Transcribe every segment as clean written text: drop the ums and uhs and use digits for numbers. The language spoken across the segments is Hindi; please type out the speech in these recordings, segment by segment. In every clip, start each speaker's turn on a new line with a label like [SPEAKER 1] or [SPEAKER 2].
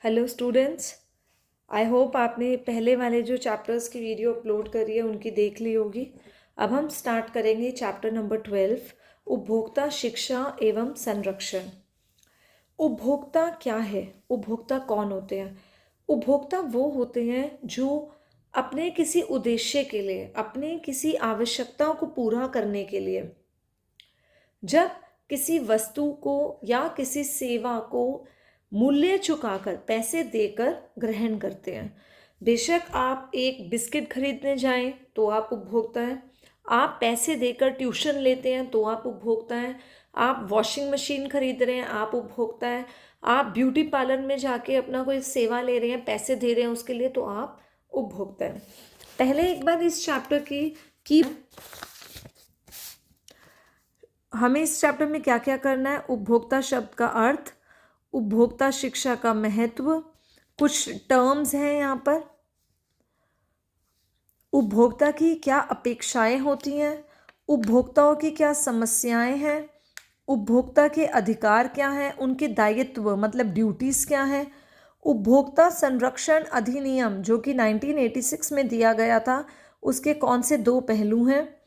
[SPEAKER 1] Hello students. आई होप आपने पहले वाले जो चैप्टर्स की वीडियो अपलोड करी है उनकी देख ली होगी। अब हम स्टार्ट करेंगे चैप्टर नंबर 12, उपभोक्ता शिक्षा एवं संरक्षण। उपभोक्ता क्या है? उपभोक्ता कौन होते हैं? उपभोक्ता वो होते हैं जो अपने किसी उद्देश्य के लिए, अपने किसी आवश्यकताओं को पूरा करने के लिए जब किसी वस्तु को या किसी सेवा को मूल्य चुकाकर, पैसे देकर ग्रहण करते हैं। बेशक आप एक बिस्किट खरीदने जाएं तो आप उपभोक्ता हैं, आप पैसे देकर ट्यूशन लेते हैं तो आप उपभोक्ता हैं, आप वॉशिंग मशीन खरीद रहे हैं आप उपभोक्ता हैं, आप ब्यूटी पार्लर में जाके अपना कोई सेवा ले रहे हैं, पैसे दे रहे हैं उसके लिए, तो आप उपभोक्ता हैं। पहले एक बार इस चैप्टर की हमें इस चैप्टर में क्या क्या करना है। उपभोक्ता शब्द का अर्थ, उपभोक्ता शिक्षा का महत्व, कुछ टर्म्स हैं यहाँ पर, उपभोक्ता की क्या अपेक्षाएं होती हैं, उपभोक्ताओं की क्या समस्याएं हैं, उपभोक्ता के अधिकार क्या हैं, उनके दायित्व मतलब ड्यूटीज़ क्या हैं, उपभोक्ता संरक्षण अधिनियम जो कि 1986 में दिया गया था उसके कौन से दो पहलू हैं,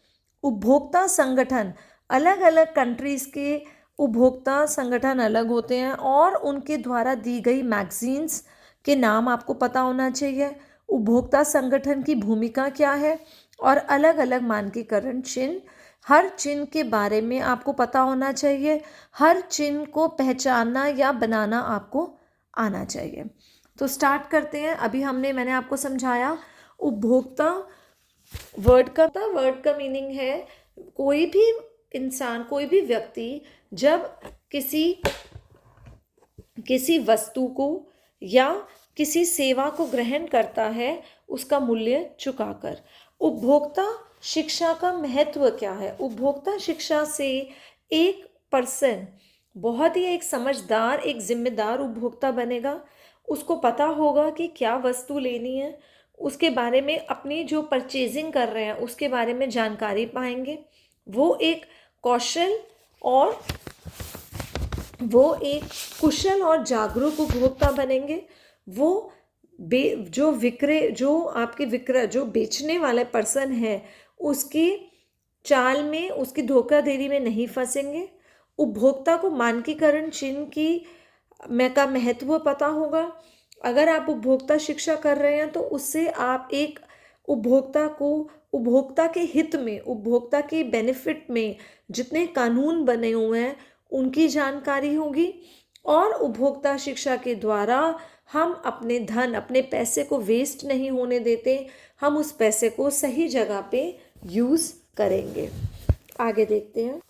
[SPEAKER 1] उपभोक्ता संगठन, अलग अलग कंट्रीज़ के उपभोक्ता संगठन अलग होते हैं और उनके द्वारा दी गई मैगजीन्स के नाम आपको पता होना चाहिए, उपभोक्ता संगठन की भूमिका क्या है और अलग अलग मानकीकरण चिन्ह, हर चिन्ह के बारे में आपको पता होना चाहिए, हर चिन्ह को पहचानना या बनाना आपको आना चाहिए। तो स्टार्ट करते हैं। अभी मैंने आपको समझाया उपभोक्ता वर्ड का मीनिंग है कोई भी इंसान, कोई भी व्यक्ति जब किसी वस्तु को या किसी सेवा को ग्रहण करता है उसका मूल्य चुकाकर। उपभोक्ता शिक्षा का महत्व क्या है? उपभोक्ता शिक्षा से एक पर्सन बहुत ही एक समझदार, एक जिम्मेदार उपभोक्ता बनेगा। उसको पता होगा कि क्या वस्तु लेनी है, उसके बारे में, अपनी जो परचेजिंग कर रहे हैं उसके बारे में जानकारी पाएंगे। वो एक कुशल और जागरूक उपभोक्ता बनेंगे। वो जो बेचने वाले पर्सन है उसकी चाल में, उसकी धोखाधड़ी में नहीं फंसेंगे। उपभोक्ता को मानकीकरण चिन्ह का महत्व पता होगा। अगर आप उपभोक्ता शिक्षा कर रहे हैं तो उससे आप एक उपभोक्ता के हित में, उपभोक्ता के बेनिफिट में जितने कानून बने हुए हैं उनकी जानकारी होगी। और उपभोक्ता शिक्षा के द्वारा हम अपने धन, अपने पैसे को वेस्ट नहीं होने देते, हम उस पैसे को सही जगह पे यूज़ करेंगे। आगे देखते हैं।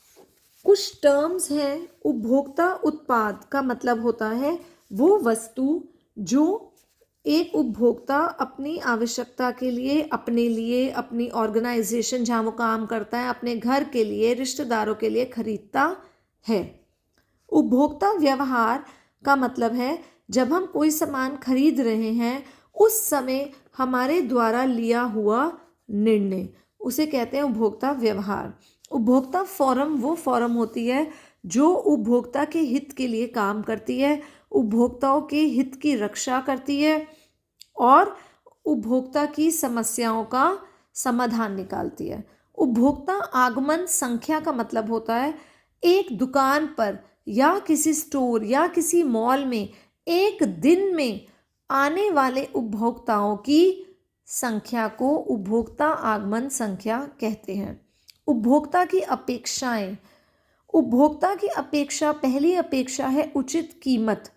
[SPEAKER 1] कुछ टर्म्स हैं। उपभोक्ता उत्पाद का मतलब होता है वो वस्तु जो एक उपभोक्ता अपनी आवश्यकता के लिए, अपने लिए, अपनी ऑर्गेनाइजेशन जहाँ वो काम करता है, अपने घर के लिए, रिश्तेदारों के लिए खरीदता है। उपभोक्ता व्यवहार का मतलब है जब हम कोई सामान खरीद रहे हैं उस समय हमारे द्वारा लिया हुआ निर्णय, उसे कहते हैं उपभोक्ता व्यवहार। उपभोक्ता फोरम वो फोरम होती है जो उपभोक्ता के हित के लिए काम करती है, उपभोक्ताओं के हित की रक्षा करती है और उपभोक्ता की समस्याओं का समाधान निकालती है। उपभोक्ता आगमन संख्या का मतलब होता है एक दुकान पर या किसी स्टोर या किसी मॉल में एक दिन में आने वाले उपभोक्ताओं की संख्या को उपभोक्ता आगमन संख्या कहते हैं। उपभोक्ता की अपेक्षाएं। उपभोक्ता की अपेक्षा, पहली अपेक्षा है उचित कीमत।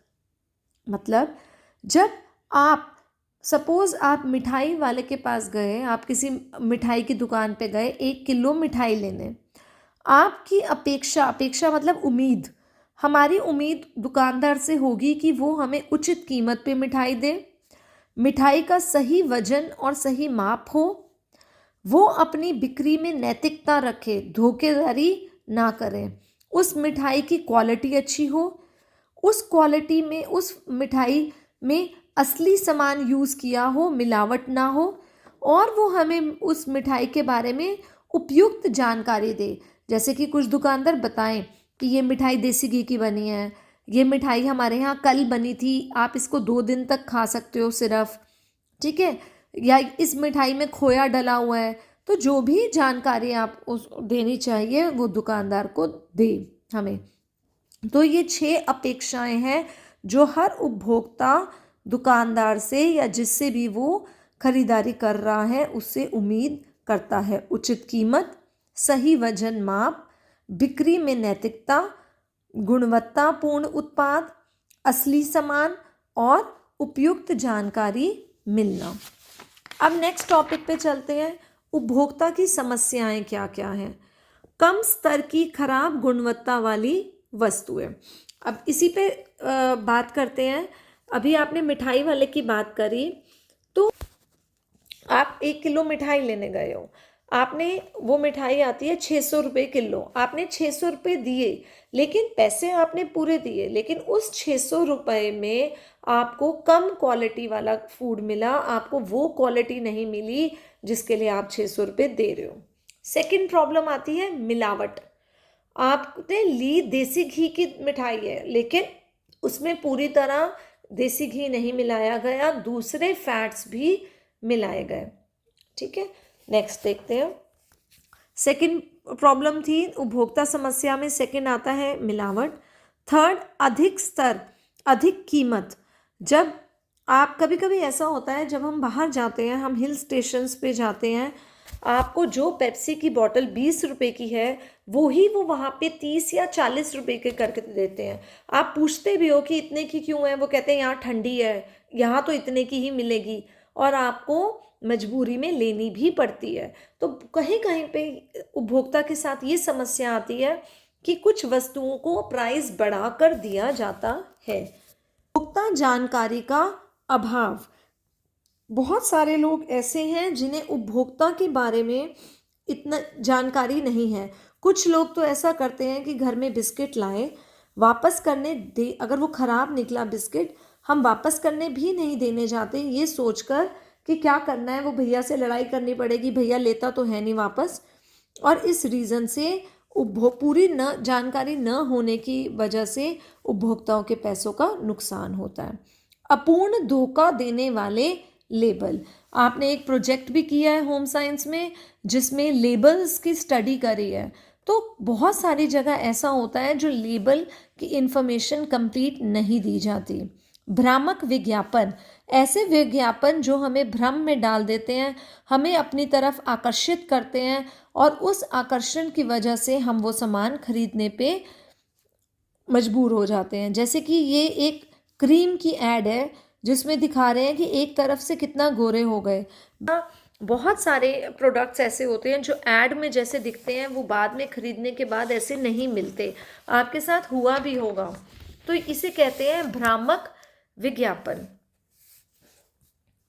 [SPEAKER 1] मतलब जब आप आप मिठाई वाले के पास गए, आप किसी मिठाई की दुकान पे गए 1 किलो मिठाई लेने, आपकी अपेक्षा मतलब उम्मीद, हमारी उम्मीद दुकानदार से होगी कि वो हमें उचित कीमत पे मिठाई दे, मिठाई का सही वजन और सही माप हो, वो अपनी बिक्री में नैतिकता रखे, धोखेधड़ी ना करें, उस मिठाई की क्वालिटी अच्छी हो, उस मिठाई में असली सामान यूज़ किया हो, मिलावट ना हो, और वो हमें उस मिठाई के बारे में उपयुक्त जानकारी दे। जैसे कि कुछ दुकानदार बताएं कि ये मिठाई देसी घी की बनी है, ये मिठाई हमारे यहाँ कल बनी थी, आप इसको 2 दिन तक खा सकते हो सिर्फ, ठीक है, या इस मिठाई में खोया डला हुआ है। तो जो भी जानकारी आप उस देनी चाहिए वो दुकानदार को दे हमें। तो ये 6 अपेक्षाएं हैं जो हर उपभोक्ता दुकानदार से या जिससे भी वो खरीदारी कर रहा है उससे उम्मीद करता है। उचित कीमत, सही वजन माप, बिक्री में नैतिकता, गुणवत्तापूर्ण उत्पाद, असली सामान और उपयुक्त जानकारी मिलना। अब नेक्स्ट टॉपिक पे चलते हैं, उपभोक्ता की समस्याएं क्या क्या हैं। कम स्तर की खराब गुणवत्ता वाली वस्तुएं। अब इसी पे बात करते हैं। अभी आपने मिठाई वाले की बात करी, तो आप 1 किलो मिठाई लेने गए हो, आपने वो मिठाई आती है 600 रुपये किलो, आपने 600 रुपये दिए, लेकिन पैसे आपने पूरे दिए, लेकिन उस 600 रुपये में आपको कम क्वालिटी वाला फूड मिला, आपको वो क्वालिटी नहीं मिली जिसके लिए आप 600 रुपये दे रहे हो। सेकंड प्रॉब्लम आती है मिलावट। आपने ली देसी घी की मिठाई है, लेकिन उसमें पूरी तरह देसी घी नहीं मिलाया गया, दूसरे फैट्स भी मिलाए गए, ठीक है। नेक्स्ट देखते हैं। सेकंड प्रॉब्लम थी उपभोक्ता समस्या में, सेकंड आता है मिलावट। थर्ड, अधिक स्तर, अधिक कीमत। जब आप कभी कभी ऐसा होता है जब हम बाहर जाते हैं, हम हिल स्टेशंस पे जाते हैं, आपको जो पेप्सी की बोतल 20 रुपए की है वो वहाँ पे 30 या 40 रुपए के करके देते हैं। आप पूछते भी हो कि इतने की क्यों है, वो कहते हैं यहाँ ठंडी है, यहाँ तो इतने की ही मिलेगी, और आपको मजबूरी में लेनी भी पड़ती है। तो कहीं कहीं पे उपभोक्ता के साथ ये समस्या आती है कि कुछ वस्तुओं को प्राइस बढ़ाकर दिया जाता है। उपभोक्ता जानकारी का अभाव। बहुत सारे लोग ऐसे हैं जिन्हें उपभोक्ता के बारे में इतना जानकारी नहीं है। कुछ लोग तो ऐसा करते हैं कि घर में बिस्किट लाए, वापस करने दे, अगर वो ख़राब निकला बिस्किट, हम वापस करने भी नहीं देने जाते, ये सोचकर कि क्या करना है, वो भैया से लड़ाई करनी पड़ेगी, भैया लेता तो है नहीं वापस। और इस रीज़न से पूरी न जानकारी न होने की वजह से उपभोक्ताओं के पैसों का नुकसान होता है। अपूर्ण धोखा देने वाले लेबल। आपने एक प्रोजेक्ट भी किया है होम साइंस में जिसमें लेबल्स की स्टडी करी है, तो बहुत सारी जगह ऐसा होता है जो लेबल की इंफॉर्मेशन कंप्लीट नहीं दी जाती। भ्रामक विज्ञापन, ऐसे विज्ञापन जो हमें भ्रम में डाल देते हैं, हमें अपनी तरफ आकर्षित करते हैं और उस आकर्षण की वजह से हम वो सामान खरीदने पे मजबूर हो जाते हैं। जैसे कि ये एक क्रीम की एड है जिसमें दिखा रहे हैं कि एक तरफ से कितना गोरे हो गए। बहुत सारे प्रोडक्ट्स ऐसे होते हैं जो ऐड में जैसे दिखते हैं वो बाद में खरीदने के बाद ऐसे नहीं मिलते, आपके साथ हुआ भी होगा। तो इसे कहते हैं भ्रामक विज्ञापन।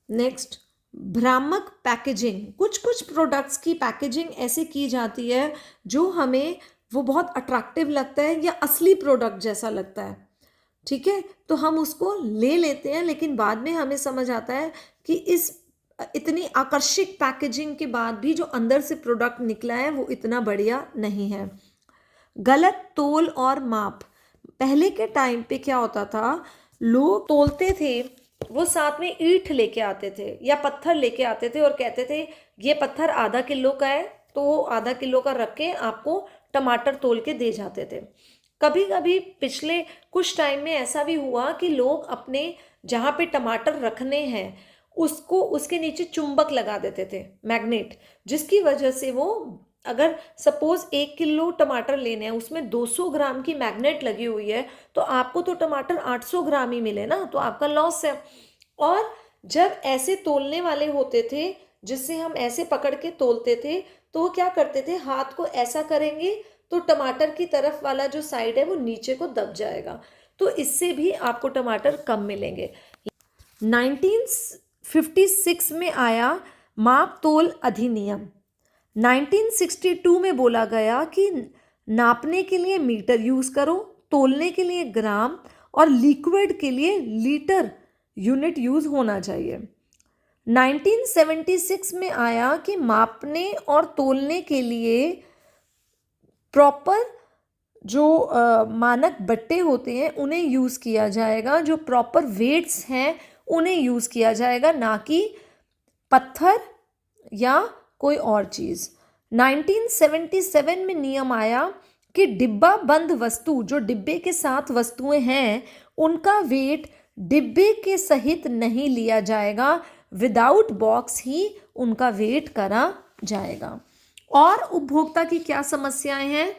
[SPEAKER 1] नेक्स्ट, भ्रामक पैकेजिंग। कुछ कुछ प्रोडक्ट्स की पैकेजिंग ऐसे की जाती है जो हमें वो बहुत अट्रैक्टिव लगता है या असली प्रोडक्ट जैसा लगता है, ठीक है, तो हम उसको ले लेते हैं, लेकिन बाद में हमें समझ आता है कि इस इतनी आकर्षक पैकेजिंग के बाद भी जो अंदर से प्रोडक्ट निकला है वो इतना बढ़िया नहीं है। गलत तोल और माप। पहले के टाइम पे क्या होता था, लोग तोलते थे, वो साथ में ईंट लेके आते थे या पत्थर लेके आते थे और कहते थे ये पत्थर आधा किलो का है, तो आधा किलो का रख के आपको टमाटर तोल के दे जाते थे। कभी कभी पिछले कुछ टाइम में ऐसा भी हुआ कि लोग अपने जहाँ पे टमाटर रखने हैं उसको उसके नीचे चुंबक लगा देते थे, मैग्नेट, जिसकी वजह से वो अगर सपोज 1 किलो टमाटर लेने हैं उसमें 200 ग्राम की मैग्नेट लगी हुई है, तो आपको तो टमाटर 800 ग्राम ही मिले ना, तो आपका लॉस है। और जब ऐसे तोलने वाले होते थे जिससे हम ऐसे पकड़ के तोलते थे, तो वो क्या करते थे, हाथ को ऐसा करेंगे तो टमाटर की तरफ वाला जो साइड है वो नीचे को दब जाएगा, तो इससे भी आपको टमाटर कम मिलेंगे। 1956 में आया माप तोल अधिनियम। 1962 में बोला गया कि नापने के लिए मीटर यूज़ करो, तोलने के लिए ग्राम और लिक्विड के लिए लीटर यूनिट यूज़ होना चाहिए। 1976 में आया कि मापने और तोलने के लिए प्रॉपर जो मानक बट्टे होते हैं उन्हें यूज़ किया जाएगा, जो प्रॉपर वेट्स हैं उन्हें यूज़ किया जाएगा, ना कि पत्थर या कोई और चीज़। 1977 में नियम आया कि डिब्बा बंद वस्तु, जो डिब्बे के साथ वस्तुएं हैं, उनका वेट डिब्बे के सहित नहीं लिया जाएगा, विदाउट बॉक्स ही उनका वेट करा जाएगा। और उपभोक्ता की क्या समस्याएं हैं?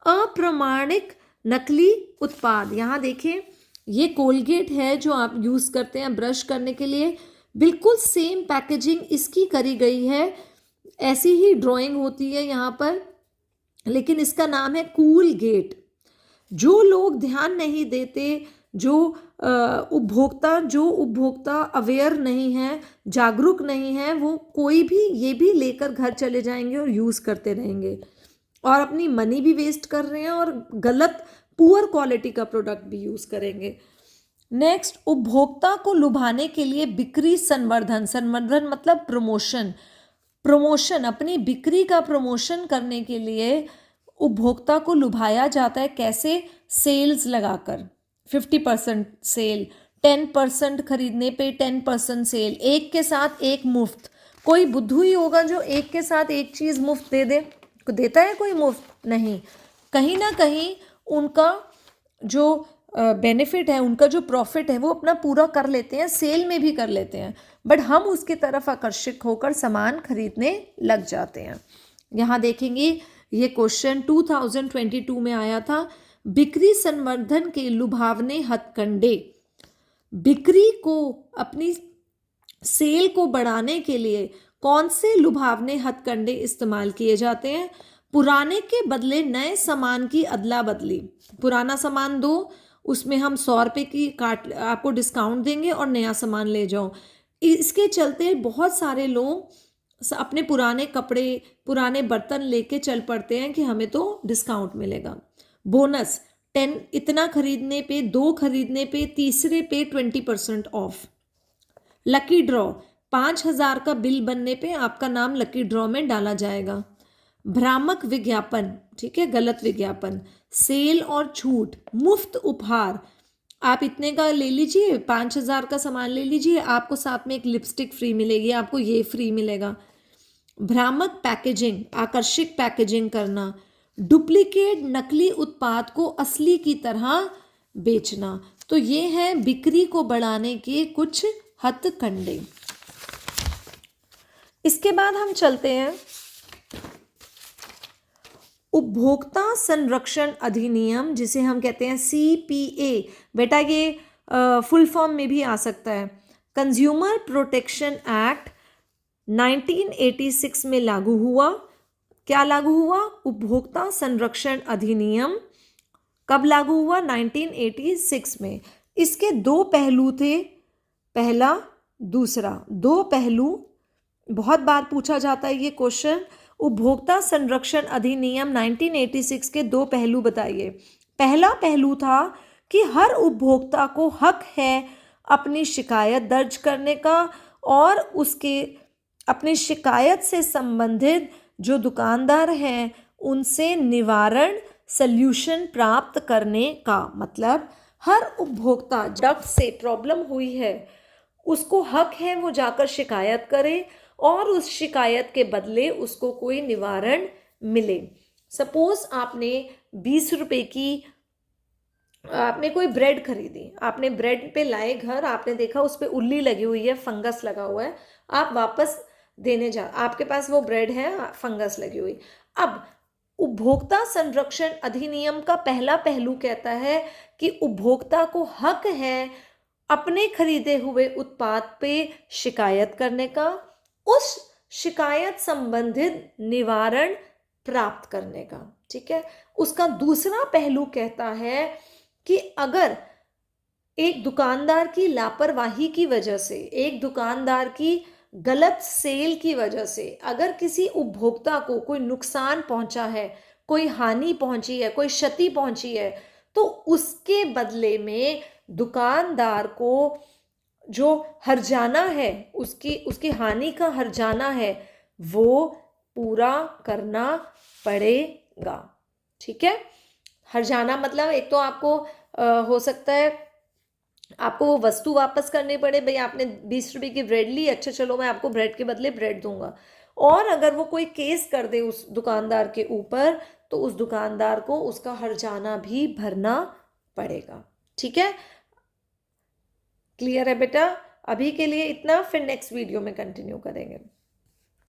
[SPEAKER 1] अप्रमाणिक नकली उत्पाद। यहाँ देखिए, ये कोलगेट है जो आप यूज़ करते हैं ब्रश करने के लिए, बिल्कुल सेम पैकेजिंग इसकी करी गई है, ऐसी ही ड्राइंग होती है यहाँ पर, लेकिन इसका नाम है कूल गेट। जो लोग ध्यान नहीं देते, जो उपभोक्ता अवेयर नहीं है, जागरूक नहीं है, वो कोई भी ये भी लेकर घर चले जाएंगे और यूज़ करते रहेंगे और अपनी मनी भी वेस्ट कर रहे हैं और गलत पुअर क्वालिटी का प्रोडक्ट भी यूज़ करेंगे। नेक्स्ट, उपभोक्ता को लुभाने के लिए बिक्री संवर्धन। संवर्धन मतलब प्रमोशन, अपनी बिक्री का प्रमोशन करने के लिए उपभोक्ता को लुभाया जाता है। कैसे? सेल्स लगाकर, 50% सेल, 10% खरीदने पे 10% सेल, एक के साथ एक मुफ्त। कोई बुद्धू ही होगा जो एक के साथ एक चीज़ मुफ्त दे दे? देता है कोई मुफ्त? नहीं। कहीं ना कहीं उनका जो बेनिफिट है, उनका जो प्रॉफिट है, वो अपना पूरा कर लेते हैं, सेल में भी कर लेते हैं, बट हम उसकी तरफ आकर्षित होकर सामान खरीदने लग जाते हैं। यहाँ देखेंगे, ये क्वेश्चन 2022 में आया था। बिक्री संवर्धन के लुभावने हथकंडे। बिक्री को, अपनी सेल को बढ़ाने के लिए कौन से लुभावने हथकंडे इस्तेमाल किए जाते हैं? पुराने के बदले नए सामान की अदला बदली। पुराना सामान दो, उसमें हम 100 रुपये की आपको डिस्काउंट देंगे और नया सामान ले जाओ। इसके चलते बहुत सारे लोग अपने पुराने कपड़े, पुराने बर्तन लेके चल पड़ते हैं कि हमें तो डिस्काउंट मिलेगा। बोनस, 10 इतना खरीदने पे, 2 खरीदने पे, तीसरे पे 20% ऑफ। लकी ड्रॉ, 5,000 का बिल बनने पे आपका नाम लकी ड्रॉ में डाला जाएगा। भ्रामक विज्ञापन, ठीक है, गलत विज्ञापन। सेल और छूट, मुफ्त उपहार, आप इतने का ले लीजिए, 5,000 का सामान ले लीजिए, आपको साथ में एक लिपस्टिक फ्री मिलेगी, आपको ये फ्री मिलेगा। भ्रामक पैकेजिंग, आकर्षक पैकेजिंग करना। डुप्लीकेट, नकली उत्पाद को असली की तरह बेचना। तो ये है बिक्री को बढ़ाने के कुछ हथकंडे। इसके बाद हम चलते हैं उपभोक्ता संरक्षण अधिनियम, जिसे हम कहते हैं CPA। बेटा ये फुल फॉर्म में भी आ सकता है। कंज्यूमर प्रोटेक्शन एक्ट 1986 में लागू हुआ। क्या लागू हुआ? उपभोक्ता संरक्षण अधिनियम कब लागू हुआ? 1986 में। इसके 2 पहलू थे, पहला, दूसरा। 2 पहलू, बहुत बार पूछा जाता है ये क्वेश्चन। उपभोक्ता संरक्षण अधिनियम 1986 के 2 पहलू बताइए। पहला पहलू था कि हर उपभोक्ता को हक है अपनी शिकायत दर्ज करने का और उसके अपनी शिकायत से संबंधित जो दुकानदार हैं उनसे निवारण सल्यूशन प्राप्त करने का। मतलब हर उपभोक्ता, प्रोडक्ट से प्रॉब्लम हुई है, उसको हक है वो जाकर शिकायत करे और उस शिकायत के बदले उसको कोई निवारण मिले। सपोज आपने 20 रुपये की, आपने कोई ब्रेड खरीदी, आपने ब्रेड पे लाए घर, आपने देखा उस पर उल्ली लगी हुई है, फंगस लगा हुआ है, आप वापस देने जा, आपके पास वो ब्रेड है, फंगस लगी हुई। अब उपभोक्ता संरक्षण अधिनियम का पहला पहलू कहता है कि उपभोक्ता को हक है अपने खरीदे हुए उत्पाद पे शिकायत करने का, उस शिकायत संबंधित निवारण प्राप्त करने का। ठीक है। उसका दूसरा पहलू कहता है कि अगर एक दुकानदार की लापरवाही की वजह से, एक दुकानदार की गलत सेल की वजह से अगर किसी उपभोक्ता को कोई नुकसान पहुंचा है, कोई हानि पहुंची है, कोई क्षति पहुंची है, तो उसके बदले में दुकानदार को जो हर्जाना है, उसकी हानि का हर्जाना है, वो पूरा करना पड़ेगा। ठीक है। हर्जाना मतलब एक तो आपको हो सकता है आपको वो वस्तु वापस करनी पड़े, भाई आपने 20 रुपए की ब्रेड ली, अच्छा चलो मैं आपको ब्रेड के बदले ब्रेड दूंगा। और अगर वो कोई केस कर दे उस दुकानदार के ऊपर, तो उस दुकानदार को उसका हर्जाना भी भरना पड़ेगा। ठीक है, क्लियर है बेटा? अभी के लिए इतना, फिर नेक्स्ट वीडियो में कंटिन्यू करेंगे।